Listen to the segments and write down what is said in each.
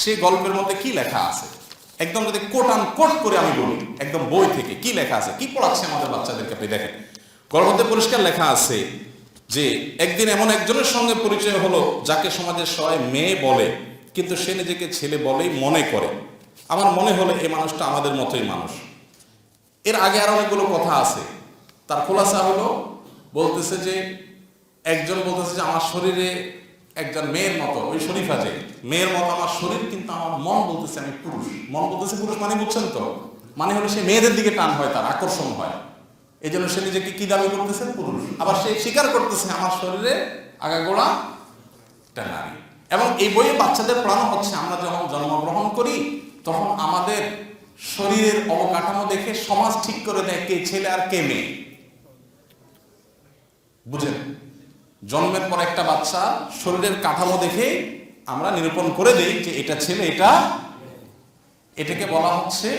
সেই গল্পের মধ্যে কি লেখা আছে, একদম যদি কোট আন কোট করে আমি বলি, একদম বই থেকে কি লেখা আছে, কি পড়াচ্ছে আমাদের বাচ্চাদেরকে, আপনি দেখেন। গল্পতে পরিষ্কার লেখা আছে যে একদিন এমন একজনের সঙ্গে পরিচয় হলো যাকে সমাজের সবাই মেয়ে বলে, কিন্তু সে নিজেকে ছেলে বলেই মনে করে। আমার মনে হলো এই মানুষটা আমাদের মতোই মানুষ। এর আগে আরো অনেকগুলো কথা আছে, তার খোলাসা হলো বলতেছে যে একজন বলতেছে যে আমার শরীরে একজন মেয়ের মতো, ওই শরীফা যে মেয়ের মতো আমার শরীর, কিন্তু আমার মন বলতেছে আমি পুরুষ। মন বলতেছে পুরুষ মানে বুঝছেন তো, মানে হলো সে মেয়েদের দিকে টান হয়, তার আকর্ষণ হয়, এই জন্য সে নিজেকে কি দাবি করতেছে, পুরুষ। আবার সে স্বীকার করতেছে আমার শরীরে আগাগোড়া একটা নারী। এবং এই বইয়ে বাচ্চাদের পড়ানো হচ্ছে আমরা যখন জন্মগ্রহণ করি তখন আমাদের শরীরের অবকাঠামো দেখে সমাজ ঠিক করে দেয় কে ছেলে আর কে মেয়ে। বুঝেন, জন্মের পর একটা বাচ্চা শরীরের কাঠামো দেখে আমরা নিরূপণ করে দেই যে এটা ছেলে, এটাকে বলা হচ্ছে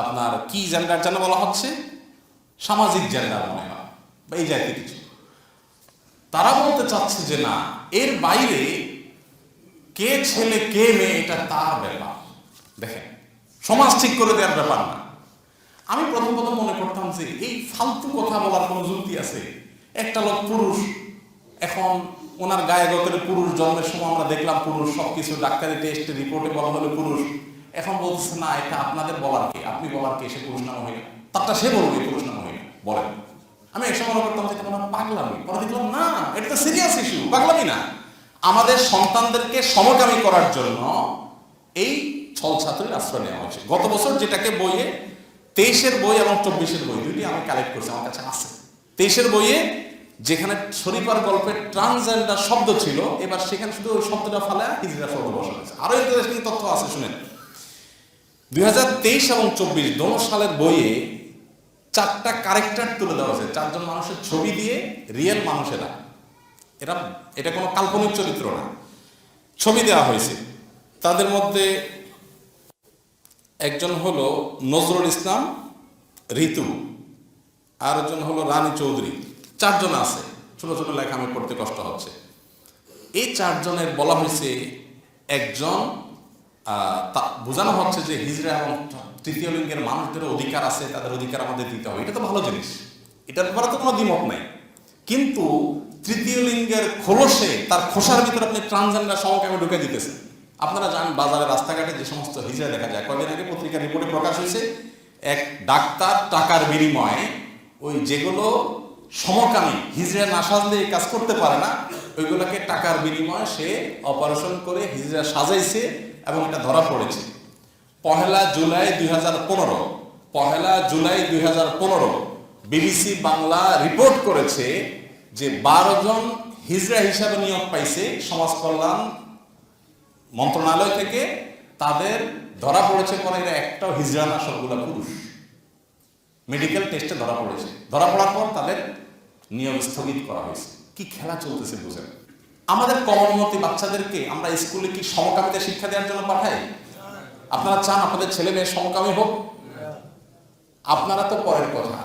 আপনার কি জেন্ডার যেন বলা হচ্ছে, সামাজিক জেন্ডার মনে হয় বা এই জাতীয় কিছু। তারা বলতে চাচ্ছে যে না, এর বাইরে কে ছেলে কে মেয়ে এটা তার ব্যাপার। দেখেন, সমাজ ঠিক করে দেওয়ার ব্যাপার না। আমি প্রথম মনে করতাম যে এই ফালতু কথা বলার কোনো যুক্তি আছে? একটা লোক পুরুষ, এখন ওনার গায়ে গতরে পুরুষ, জন্মের সময় আমরা দেখলাম পুরুষ, সবকিছু ডাক্তারি টেস্ট রিপোর্টে বলা হলো পুরুষ। এখন বলছে না, এটা আপনাদের বলার কে, আপনি বলার কে, সে পুরুষ না মহিলা, তারটা সে বলবে পুরুষ না মহিলা বলেন। আমি এক সময় মনে করতাম যে এটা পাগলামি, পরে দেখলাম না, এটা তো সিরিয়াস ইস্যু, পাগলামি না। আমাদের সন্তানদেরকে সমকামী করার জন্য এই ছলছাত্রীর আশ্রয় নেওয়া হয়েছে। গত বছর যেটাকে বইয়ে 23-এর বই এবং 24-এর বই দুইটি আমি কালেক্ট করছি, আমার কাছে আছে। 23-এর বইয়ে যেখানে শরীফার গল্পে ট্রান্সজেন্ডার শব্দ ছিল, এবার সেখানে শুধু ওই শব্দটা ফালে হিজড়া শব্দ বসা হয়েছে। আরো ইন্টারেস্টিং তথ্য আছে, শুনেন। 2023 এবং 24 দোনো সালের বইয়ে 4টা ক্যারেক্টার তুলে দেওয়া হয়েছে, 4জন মানুষের ছবি দিয়ে, রিয়েল মানুষেরা, এটা কোনো কাল্পনিক চরিত্র না, ছবি দেওয়া হয়েছে। তাদের মধ্যে একজন হলো নজরুল ইসলাম ঋতু, আর একজন হলো রানী চৌধুরী, 4 জন আছে। ছোট ছোট লেখা আমি পড়তে কষ্ট হচ্ছে। এই 4 জনের বলা হয়েছে একজন, বোঝানো হচ্ছে যে হিজড়া এবং তৃতীয় লিঙ্গের মানুষদের অধিকার আছে, তাদের অধিকার আমাদের দিতে হবে, এটা তো ভালো জিনিস, এটার ব্যাপারে তো কোনো দ্বিমত নাই। কিন্তু তৃতীয় লিঙ্গের খোলসে, তার খোসার ভিতরে আপনি ট্রান্সজেন্ডার সমকামী ঢুকে দিতেছেন। আপনারা জানেন বাজারে রাস্তাঘাটে যে সমস্ত হিজড়া দেখা যায়, কয়েকদিন আগে পত্রিকার রিপোর্টে প্রকাশ হয়েছে, এক ডাক্তার টাকার বিনিময়ে ওই যেগুলো সমকামী হিজড়া না সাজলে কাজ করতে পারে না, ওইগুলোকে টাকার বিনিময়ে সে অপারেশন করে হিজড়া সাজাইছে এবং এটা ধরা পড়েছে। 1 জুলাই 2015 বিবিসি বাংলা রিপোর্ট করেছে যে 12 জন হিজড়া হিসাবে নিয়োগ পাইছে সমাজ কল্যাণ মন্ত্রণালয় থেকে, তাদের ধরা পড়েছে পরে এরা একটাও হিজড়া না, সবগুলো পুরুষ। মেডিকেল টেস্টে ধরা পড়েছে, ধরা পড়ার পর তাদের নিয়োগ স্থগিত করা হয়েছে। কি খেলা চলতেছে বুঝেন। আমাদের কমনমতি বাচ্চাদেরকে আমরা স্কুলে কি সমকামিতা শিক্ষা দেওয়ার জন্য পাঠাই? আপনারা চান আপনাদের ছেলে মেয়ে সমকামী হোক? আপনারা তো পরের কথা,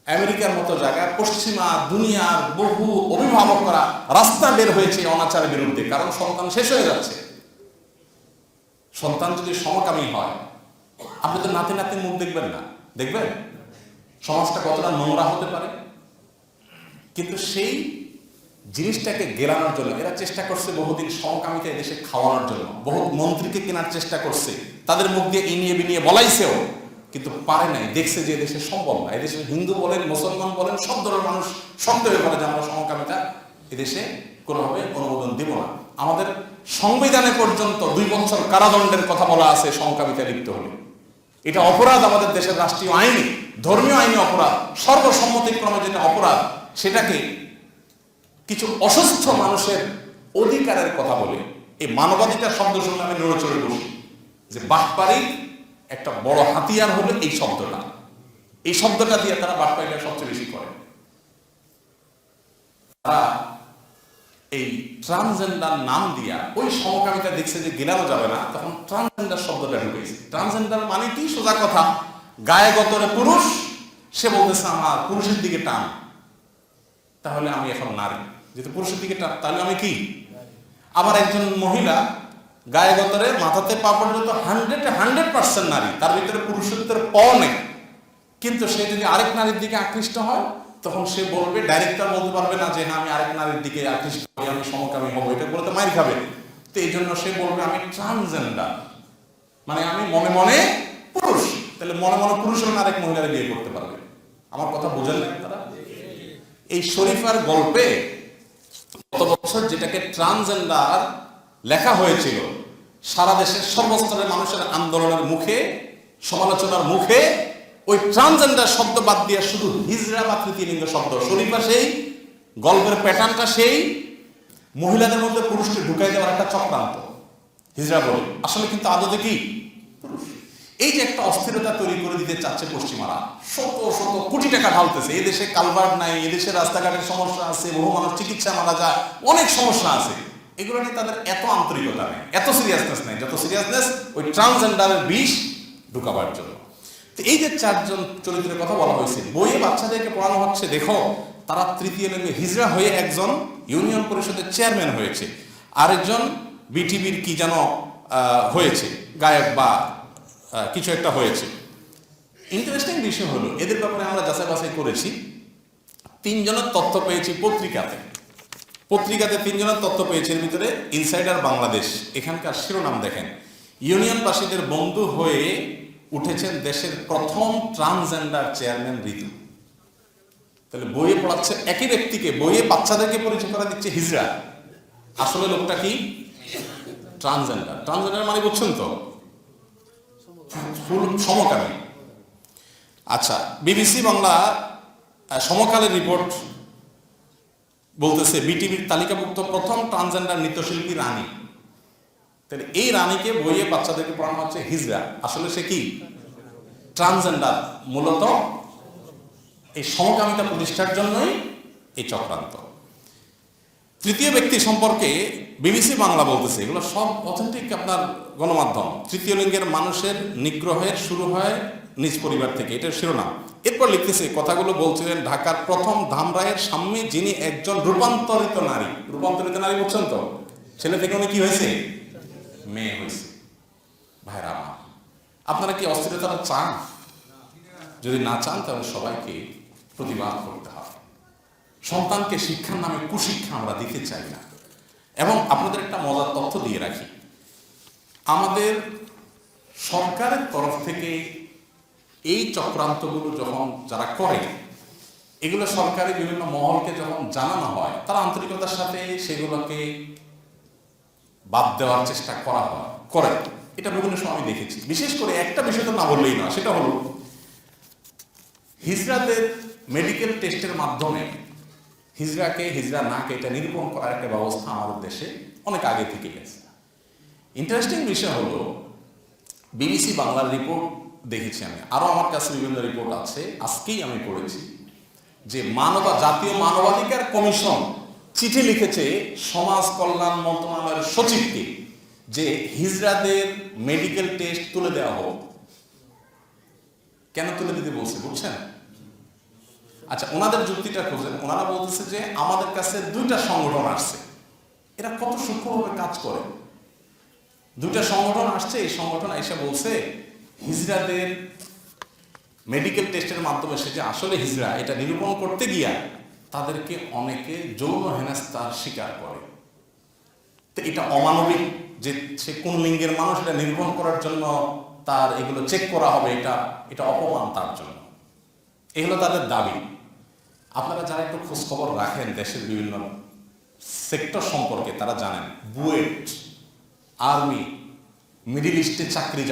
আমেরিকার মতো জায়গায় পশ্চিমা দুনিয়ার বহু অভিভাবকরা রাস্তা বের হয়েছে অনাচারের বিরুদ্ধে, কারণ সন্তান শেষ হয়ে যাচ্ছে। সন্তান যদি সমকামী হয়, আপনি তো নাতি নাতি মুখ দেখবেন না, দেখবেন সমাজটা কতটা নোংরা হতে পারে। কিন্তু সেই জিনিসটাকে গেলানোর জন্য এরা চেষ্টা করছে বহুদিন, সমকামিতা এদেশে খাওয়ানোর জন্য বহু মন্ত্রীকে কেনার চেষ্টা করছে, তাদের মুখ দিয়ে ইনিয়ে বিনিয়ে বলাইছেও, কিন্তু পারে নাই। দেখছে যে এদেশে সম্ভব না, এদেশে হিন্দু বলেন মুসলমান বলেন সব ধরনের মানুষ শব্দ ব্যাপারে যে আমরা সমকামিতা এদেশে কোনোভাবে অনুমোদন দেব না। আমাদের সংবিধানে পর্যন্ত 2 বছর কারাদণ্ডের কথা বলা আছে সমকামিতা লিপ্ত হলে। এটা অপরাধ, আমাদের দেশের রাষ্ট্রীয় আইনে, ধর্মীয় আইনে অপরাধ, সর্বসম্মতিক্রমে যেটা অপরাধ, সেটাকে কিছু অসুস্থ মানুষের অধিকারের কথা বলে এই মানবাধিকার শব্দ শুনে আমি নড়ে চড়ে বসি যে বাটপাড়ির একটা বড় হাতিয়ার হলো এই শব্দটা। এই শব্দটা দিয়ে তারা বাটপাড়িটা সবচেয়ে বেশি করে। তারা এই ট্রান্সজেন্ডার নাম দিয়া ওই সমকামিতা দেখছে যে গেলানো যাবে না, তখন ট্রান্সজেন্ডার শব্দটা ঢুকেছে। ট্রান্সজেন্ডার মানে কি? সোজা কথা, গায়ে গতরে পুরুষ, সে বলতেছে আমার পুরুষের দিকে টান, তাহলে আমি এখন নারী। যেহেতু পুরুষের দিকে টান, তাহলে আমি কি? আবার একজন মহিলা গায়ে গতরে মাথাতে পা পর্যন্ত 100% নারী, তার ভিতরে পুরুষত্বের প নেই, কিন্তু সে যদি আরেক নারীর দিকে আকৃষ্ট হয় তখন সে বলবে, ডাইরেক্টর বলতে পারবে না যে হ্যাঁ আমি আরেক নারীর দিকে আকৃষ্ট হই, আমি সমকামী হবো, এটা বলতে মাইর খাবে। তো এই জন্য সে বলবে আমি ট্রান্সজেন্ডার, মানে আমি মনে মনে পুরুষ। তাহলে মনে মনে পুরুষ হলে আরেক মহিলার বিয়ে করতে পারবে। আমার কথা বুঝেন না তারা? এই শরীফার গল্পে গত বছর যেটাকে ট্রান্সজেন্ডার লেখা হয়েছিল, সারা দেশের সর্বস্তরের মানুষের আন্দোলনের মুখে, সমালোচনার মুখে ওই ট্রান্সজেন্ডার শব্দ বাদ দিয়ে শুধু হিজড়া বা তৃতীয় লিঙ্গ শব্দ। শরীফা সেই গল্পের প্যাটার্নটা সেই মহিলাদের মধ্যে পুরুষকে ঢুকাই দেওয়ার একটা চক্রান্ত, হিজড়া বলে, আসলে কিন্তু আদতে কি পুরুষ। এই যে একটা অস্থিরতা তৈরি করে দিতে চাচ্ছে পশ্চিমারা, শত শত কোটি টাকা ঢালতেছে। এদেশে কালভার্ট নাই, এদেশে রাস্তাঘাটের সমস্যা আছে, বহু মানুষ চিকিৎসা মারা যায়, অনেক সমস্যা আছে। এগুলো নিয়ে তাদের এত আন্তরিকতা নেই, এত সিরিয়াসনেস নেই, যত সিরিয়াসনেস ওই ট্রান্সজেন্ডারের বিষ ঢুকাবার জন্য। তো এই যে চারজন চরিত্রের কথা বলা হয়েছে, বইয়ে বাচ্চাদেরকে পড়ানো হচ্ছে, দেখো তারা তৃতীয় লিঙ্গে হিজড়া হয়ে একজন ইউনিয়ন পরিষদের চেয়ারম্যান হয়েছে, আরেকজন বিটিভির কি যেন হয়েছে, গায়ক বা কিছু একটা হয়েছে। ইন্টারেস্টিং বিষয় হলো এদের ব্যাপারে আমরা যাচাই বাছাই করেছি, তিনজনের তথ্য পেয়েছি পত্রিকাতে। পত্রিকাতে তিনজনের তথ্য পেয়েছে, এর ভিতরে ইনসাইডার বাংলাদেশ, এখানকার শিরোনাম দেখেন, ইউনিয়নবাসীদের বন্ধু হয়ে উঠেছেন দেশের প্রথম ট্রান্সজেন্ডার চেয়ারম্যান ঋতু। তাহলে বইয়ে পড়াচ্ছে একই ব্যক্তিকে, বইয়ে বাচ্চাদেরকে পরিচয় করা দিচ্ছে হিজড়া, আসলে লোকটা কি ট্রান্সজেন্ডার। ট্রান্সজেন্ডার মানে বুঝছেন তো, সমকামী। আচ্ছা, বিবিসি বাংলা সমকালের রিপোর্ট বলতেছে বিটিভির তালিকাভুক্ত প্রথম ট্রান্সজেন্ডার নৃত্যশিল্পী রানী। তাহলে এই রানীকে বইয়ে বাচ্চাদেরকে পড়ানো হচ্ছে হিজড়া, আসলে সে কি ট্রান্সজেন্ডার। মূলত এই সমকামিতা প্রতিষ্ঠার জন্যই এই চক্রান্ত। তৃতীয় ব্যক্তি সম্পর্কে বিবিসি বাংলা বলতেছে, এগুলো সব অথেন্টিক আপনার গণমাধ্যম, তৃতীয় লিঙ্গের মানুষের নিগ্রহের শুরু হয় নিজ পরিবার থেকে, এটার শিরোনাম। এরপর লিখতেছে, কথাগুলো বলছিলেন ঢাকার প্রথম ধামরায়ের সাম্যে, যিনি একজন রূপান্তরিত নারী। রূপান্তরিত নারী বলছেন তো, ছেলে থেকে উনি কি হয়েছে, মেয়ে হয়েছে। ভাইরা আমার, আপনারা কি অস্থিরতাটা চান? যদি না চান তাহলে সবাইকে প্রতিবাদ করতে হবে। সন্তানকে শিক্ষার নামে কুশিক্ষা আমরা দিতে চাই না। এবং আপনাদের একটা মজার তথ্য দিয়ে রাখি, আমাদের সরকারের তরফ থেকে এই চক্রান্তগুলো যখন যারা করে, এগুলো সরকারি বিভিন্ন মহলকে যখন জানানো হয়, তারা আন্তরিকতার সাথে সেগুলোকে বাদ দেওয়ার চেষ্টা করে। এটা বিভিন্ন সময় আমি দেখেছি। বিশেষ করে একটা বিষয় তো না বললেই না, সেটা হলো হিজড়াদের মেডিকেল টেস্টের মাধ্যমে হিজড়া নাকে এটা নিরূপণ করার একটা ব্যবস্থা আমাদের দেশে অনেক আগে থেকে গেছে। ইন্টারেস্টিং বিষয় হলো, বিবিসি বাংলার রিপোর্ট দেখেছি আমি, আরো আমার কাছে বিভিন্ন রিপোর্ট আছে, আজকেই আমি পড়েছি যে জাতীয় মানবাধিকার কমিশন চিঠি লিখেছে সমাজ কল্যাণ মন্ত্রণালয়ের সচিবকে যে হিজড়াদের মেডিকেল টেস্ট তুলে দেওয়া হোক। কেন তুলে দিতে বলছে বুঝছেন? আচ্ছা, ওনাদের যুক্তিটা খোঁজেন। ওনারা বলতেছে যে আমাদের কাছে দুইটা সংগঠন আসছে, এরা কত সূক্ষ্মভাবে কাজ করে। দুইটা সংগঠন আসছে, এই সংগঠন এসে বলছে হিজড়াদের মেডিকেল টেস্টের মাধ্যমে সে যে আসলে হিজড়া এটা নিরূপণ করতে গিয়া তাদেরকে অনেকে যৌন হেনস্থার শিকার করে। তো এটা অমানবিক যে সে কোন লিঙ্গের মানুষ এটা নিরূপণ করার জন্য তার এগুলো চেক করা হবে, এটা অপমান তার জন্য। এগুলো তাদের দাবি। আপনারা যারা একটু খোঁজ খবর রাখেন দেশের বিভিন্ন সেক্টর সম্পর্কে, তারা জানেন বুয়েট, আর্মি, মিডিল ইস্টে চাকরিতে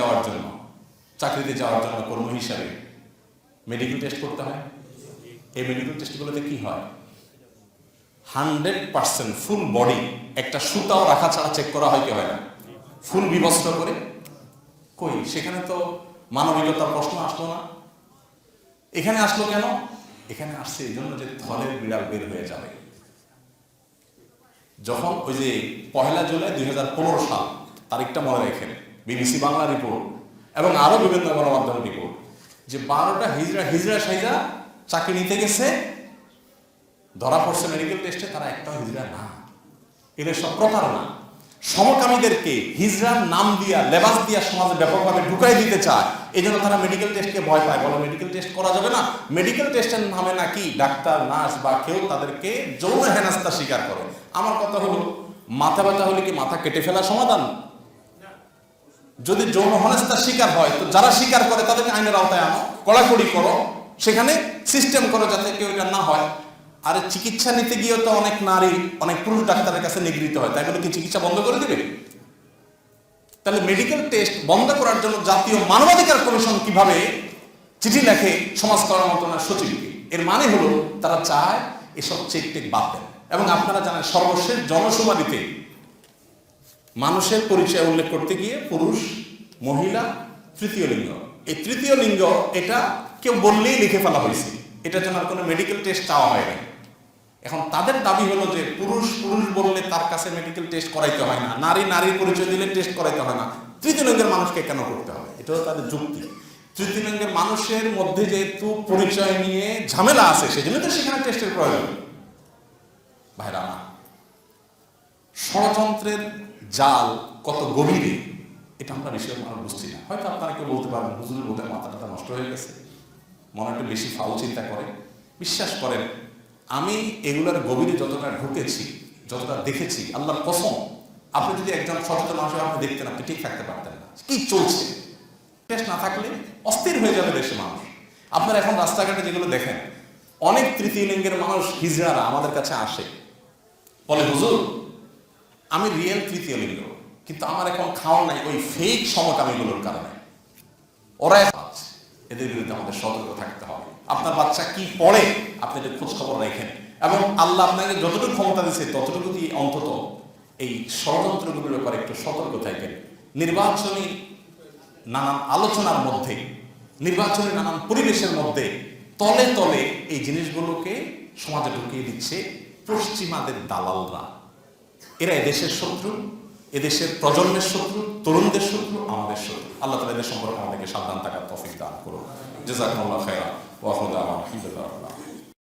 যাওয়ার জন্য কর্মী হিসাবে মেডিকেল টেস্ট করতে হয়। এই মেডিকেল টেস্টগুলোতে কি হয়, 100% ফুল বডি, একটা সুতাও রাখা ছাড়া চেক করা হয়, কি হয় না, ফুল বিবস্ত্র করে। কই, সেখানে তো মানবিকতার প্রশ্ন আসলো না। এখানে আসলো কেন? এখানে আসছে এই জন্য যে থলের বিড়াল বের হয়ে যাবে। যখন ওই যে 1 জুলাই 2015 সাল, তারিখটা মনে রেখেন, বিবিসি বাংলা রিপোর্ট এবং আরো বিভিন্ন গণমাধ্যম রিপোর্ট, যে 12টা হিজড়া সাইজা চাকরি নিতে গেছে, ধরা পড়ছে মেডিকেল টেস্টে তারা একটাও হিজড়া না। এদের সব প্রতারণা। সমকামীদেরকে হিজড়ার নাম দিয়া লেবাস দিয়া সমাজে ব্যাপকভাবে ঢুকাই দিতে চায়। এই জন্য তারা মেডিকেল টেস্টকে ভয় পায়, বলে মেডিকেল টেস্ট করা যাবে না। মেডিকেল টেস্টের নামে নাকি ডাক্তার, নার্স বা কেউ তাদেরকে যৌন হেনস্থা স্বীকার করে। আমার কথা হলো, মাথা ব্যথা হলে কি মাথা কেটে ফেলা সমাধান? যদি যৌন হেনস্থার শিকার হয়, তো যারা স্বীকার করে তাদেরকে আইনের আওতায় আনো, কড়াকড়ি করো, সেখানে সিস্টেম করো যাতে কেউ এটা না হয়। আর চিকিৎসা নিতে গিয়েও তো অনেক নারী, অনেক পুরুষ ডাক্তারের কাছে নিগৃহীত হয়, তাই বলে কি চিকিৎসা বন্ধ করে দিবে? তাহলে মেডিকেল টেস্ট বন্ধ করার জন্য জাতীয় মানবাধিকার কমিশন কিভাবে চিঠি লেখে সমাজ কল্যাণ মন্ত্রণালয়ের সচিবকে? এর মানে হলো তারা চায় এসব চেক টেক বাদ দেন। এবং আপনারা জানেন, সর্বশেষ জনশুমারিতে মানুষের পরিচয় উল্লেখ করতে গিয়ে পুরুষ, মহিলা, তৃতীয় লিঙ্গ, এই তৃতীয় লিঙ্গ এটা কেউ বললেই লিখে ফেলা হয়েছে, এটার জন্য আর কোনো মেডিকেল টেস্ট চাওয়া হয় না। এখন তাদের দাবি হলো যে পুরুষ পুরুষ বললে তার কাছে মেডিকেল টেস্ট করাইতে হয় না, নারী নারীর পরিচয় দিলে টেস্ট করাইতে হয় না, তৃতীয় লিঙ্গের মানুষকে কেন করতে হবে? এটাও তাদের যুক্তি। তৃতীয় লিঙ্গের মানুষের মধ্যে যেহেতু পরিচয় নিয়ে ঝামেলা আছে, সেজন্য তো সেখানে টেস্টের প্রয়োজন। ভাইরা আমার, ষড়যন্ত্রের জাল কত গভীরে এটা আমরা বেশি মানুষ বুঝছি না। হয়তো আপনারা কেউ বলতে পারবেন, হুজুরের বোধহয় মাথাটা নষ্ট হয়ে গেছে, মনে একটু বেশি ফাউল চিন্তা করে। বিশ্বাস করেন, আমি এগুলোর গভীরে যতটা ঢুকেছি, যতটা দেখেছি, আল্লাহর কসম, আপনি যদি একজন সচেতন মানুষ আপনি দেখতেন, আপনি ঠিক থাকতে পারতেন না। কি চলছে, টেস্ট না থাকলে অস্থির হয়ে যাবে দেশে মানুষ। আপনারা এখন রাস্তাঘাটে যেগুলো দেখেন, অনেক তৃতীয় লিঙ্গের মানুষ হিজড়ারা আমাদের কাছে আসে, বলে হুজুর আমি রিয়েল তৃতীয় লিঙ্গ, কিন্তু আমার এখন খাওয়া নাই ওই ফেক সমকামীগুলোর কারণে। ওরা আছে, এদের বিরুদ্ধে আমাদের সতর্ক থাকতে হবে। আপনার বাচ্চা কি পড়ে আপনি এটা খোঁজ খবর রাখেন, এবং আল্লাহ আপনাকে যতটুকু ক্ষমতা দিচ্ছে ততটুকু দিয়ে অন্তত এই ষড়যন্ত্রগুলোর ব্যাপারে একটু সতর্ক থাকেন। নির্বাচনী নানান আলোচনার মধ্যে, নির্বাচনী নানান পরিবেশের মধ্যে তলে তলে এই জিনিসগুলোকে সমাজে ঢুকিয়ে দিচ্ছে পশ্চিমাদের দালালরা। এরা এদেশের শত্রু, এদেশের প্রজন্মের শত্রু, তরুণদের শত্রু, আমাদের শত্রু। আল্লাহ তাআলা এদের সম্পর্কে আমাদেরকে সাবধান থাকার তৌফিক দান করুন। জাযাকুমুল্লাহু খাইরান ওয়া আখিরু দাওয়ানা আলহামদুলিল্লাহ।